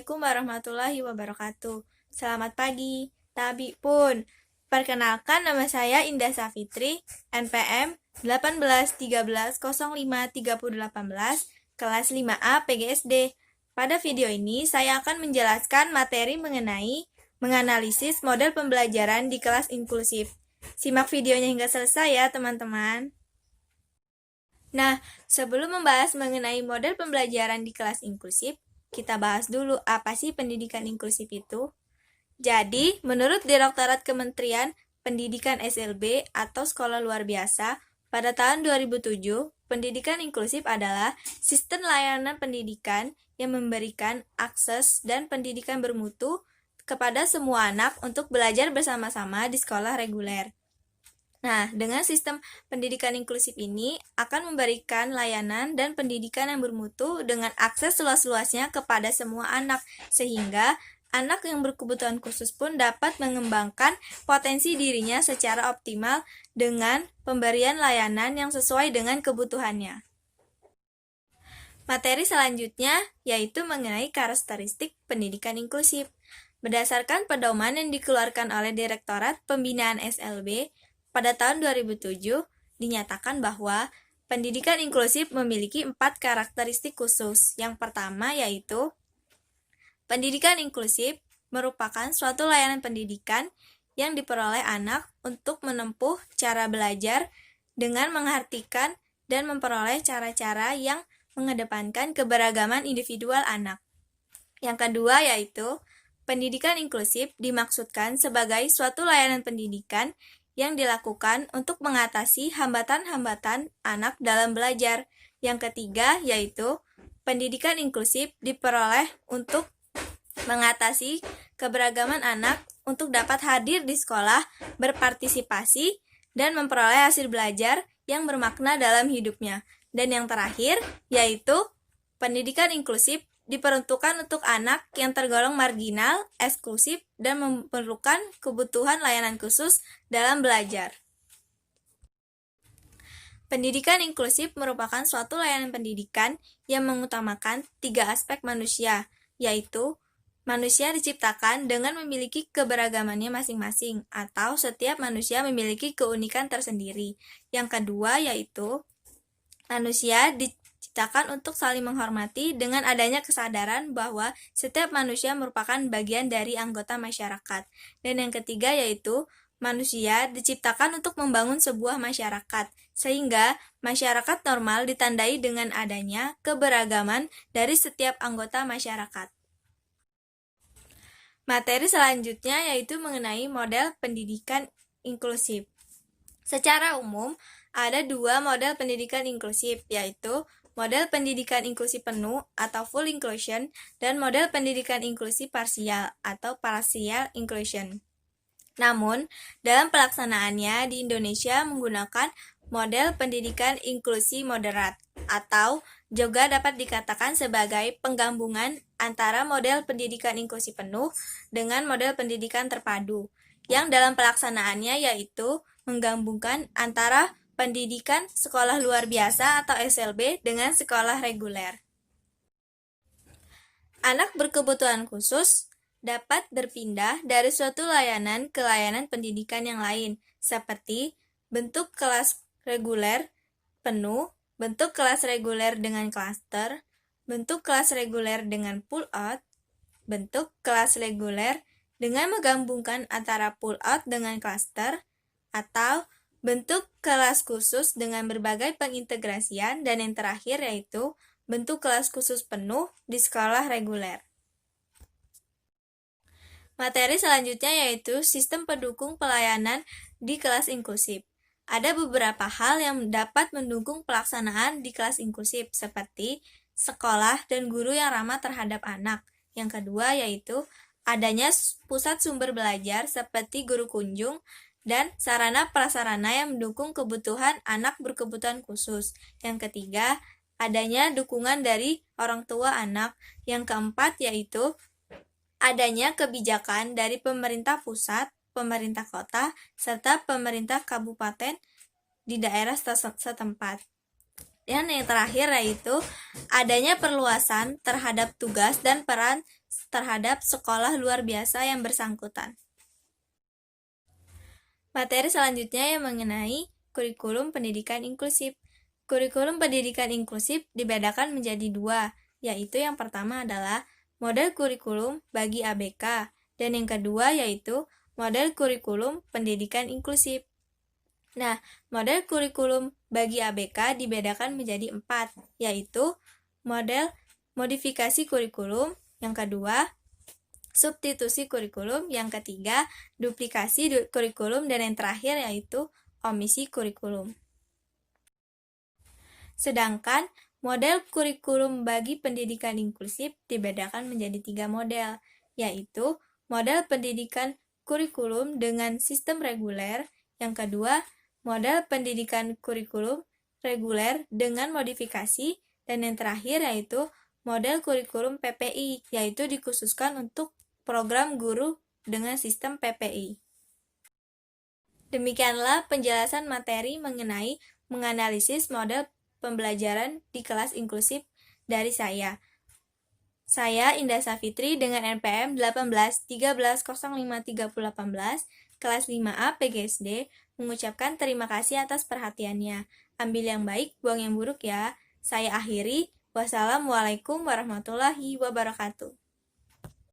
Assalamualaikum warahmatullahi wabarakatuh. Selamat pagi, Tabi pun. Perkenalkan, nama saya Indah Safitri, NPM 1813053018, kelas 5A PGSD. Pada video ini, saya akan menjelaskan materi mengenai menganalisis model pembelajaran di kelas inklusif. Simak videonya hingga selesai ya, teman-teman. Nah, sebelum membahas mengenai model pembelajaran di kelas inklusif, kita bahas dulu apa sih pendidikan inklusif itu. Jadi, menurut Direktorat Kementerian Pendidikan SLB atau Sekolah Luar Biasa, pada tahun 2007, pendidikan inklusif adalah sistem layanan pendidikan yang memberikan akses dan pendidikan bermutu kepada semua anak untuk belajar bersama-sama di sekolah reguler. Nah, dengan sistem pendidikan inklusif ini akan memberikan layanan dan pendidikan yang bermutu dengan akses seluas-luasnya kepada semua anak, sehingga anak yang berkebutuhan khusus pun dapat mengembangkan potensi dirinya secara optimal dengan pemberian layanan yang sesuai dengan kebutuhannya. Materi selanjutnya yaitu mengenai karakteristik pendidikan inklusif. Berdasarkan pedoman yang dikeluarkan oleh Direktorat Pembinaan SLB, pada tahun 2007, dinyatakan bahwa pendidikan inklusif memiliki 4 karakteristik khusus. Yang pertama yaitu, pendidikan inklusif merupakan suatu layanan pendidikan yang diperoleh anak untuk menempuh cara belajar dengan mengartikan dan memperoleh cara-cara yang mengedepankan keberagaman individual anak. Yang kedua yaitu, pendidikan inklusif dimaksudkan sebagai suatu layanan pendidikan yang dilakukan untuk mengatasi hambatan-hambatan anak dalam belajar. Yang ketiga yaitu, pendidikan inklusif diperoleh untuk mengatasi keberagaman anak untuk dapat hadir di sekolah, berpartisipasi, dan memperoleh hasil belajar yang bermakna dalam hidupnya. Dan yang terakhir yaitu, pendidikan inklusif diperuntukkan untuk anak yang tergolong marginal, eksklusif, dan memerlukan kebutuhan layanan khusus dalam belajar. Pendidikan inklusif merupakan suatu layanan pendidikan yang mengutamakan 3 aspek manusia, yaitu manusia diciptakan dengan memiliki keberagamannya masing-masing, atau setiap manusia memiliki keunikan tersendiri. Yang kedua yaitu, manusia diciptakan untuk saling menghormati dengan adanya kesadaran bahwa setiap manusia merupakan bagian dari anggota masyarakat. Dan yang ketiga yaitu, manusia diciptakan untuk membangun sebuah masyarakat, sehingga masyarakat normal ditandai dengan adanya keberagaman dari setiap anggota masyarakat. Materi selanjutnya yaitu mengenai model pendidikan inklusif. Secara umum, ada 2 model pendidikan inklusif, yaitu model pendidikan inklusif penuh atau full inclusion dan model pendidikan inklusif parsial atau partial inclusion. Namun, dalam pelaksanaannya di Indonesia menggunakan model pendidikan inklusi moderat atau juga dapat dikatakan sebagai penggabungan antara model pendidikan inklusi penuh dengan model pendidikan terpadu, yang dalam pelaksanaannya yaitu menggabungkan antara pendidikan sekolah luar biasa atau SLB dengan sekolah reguler. Anak berkebutuhan khusus dapat berpindah dari suatu layanan ke layanan pendidikan yang lain, seperti bentuk kelas reguler penuh, bentuk kelas reguler dengan klaster, bentuk kelas reguler dengan pull out, bentuk kelas reguler dengan menggabungkan antara pull out dengan klaster, atau bentuk kelas khusus dengan berbagai pengintegrasian, dan yang terakhir yaitu bentuk kelas khusus penuh di sekolah reguler. Materi selanjutnya yaitu sistem pendukung pelayanan di kelas inklusif. Ada beberapa hal yang dapat mendukung pelaksanaan di kelas inklusif, seperti sekolah dan guru yang ramah terhadap anak. Yang kedua yaitu adanya pusat sumber belajar seperti guru kunjung dan sarana-prasarana yang mendukung kebutuhan anak berkebutuhan khusus. Yang ketiga, adanya dukungan dari orang tua anak. Yang keempat yaitu adanya kebijakan dari pemerintah pusat, pemerintah kota, serta pemerintah kabupaten di daerah setempat. Dan yang terakhir yaitu adanya perluasan terhadap tugas dan peran terhadap sekolah luar biasa yang bersangkutan. Materi selanjutnya yang mengenai kurikulum pendidikan inklusif. Kurikulum pendidikan inklusif dibedakan menjadi dua, yaitu yang pertama adalah model kurikulum bagi ABK, dan yang kedua yaitu model kurikulum pendidikan inklusif. Nah, model kurikulum bagi ABK dibedakan menjadi 4, yaitu model modifikasi kurikulum, yang kedua substitusi kurikulum, yang ketiga duplikasi kurikulum, dan yang terakhir yaitu omisi kurikulum. Sedangkan model kurikulum bagi pendidikan inklusif dibedakan menjadi 3 model, yaitu model pendidikan kurikulum dengan sistem reguler, yang kedua model pendidikan kurikulum reguler dengan modifikasi, dan yang terakhir yaitu model kurikulum PPI, yaitu dikhususkan untuk program guru dengan sistem PPI. Demikianlah penjelasan materi mengenai menganalisis model pembelajaran di kelas inklusif dari saya. Saya Indah Safitri dengan NPM 1813053018 kelas 5A PGSD mengucapkan terima kasih atas perhatiannya. Ambil yang baik, buang yang buruk ya. Saya akhiri. Wassalamualaikum warahmatullahi wabarakatuh.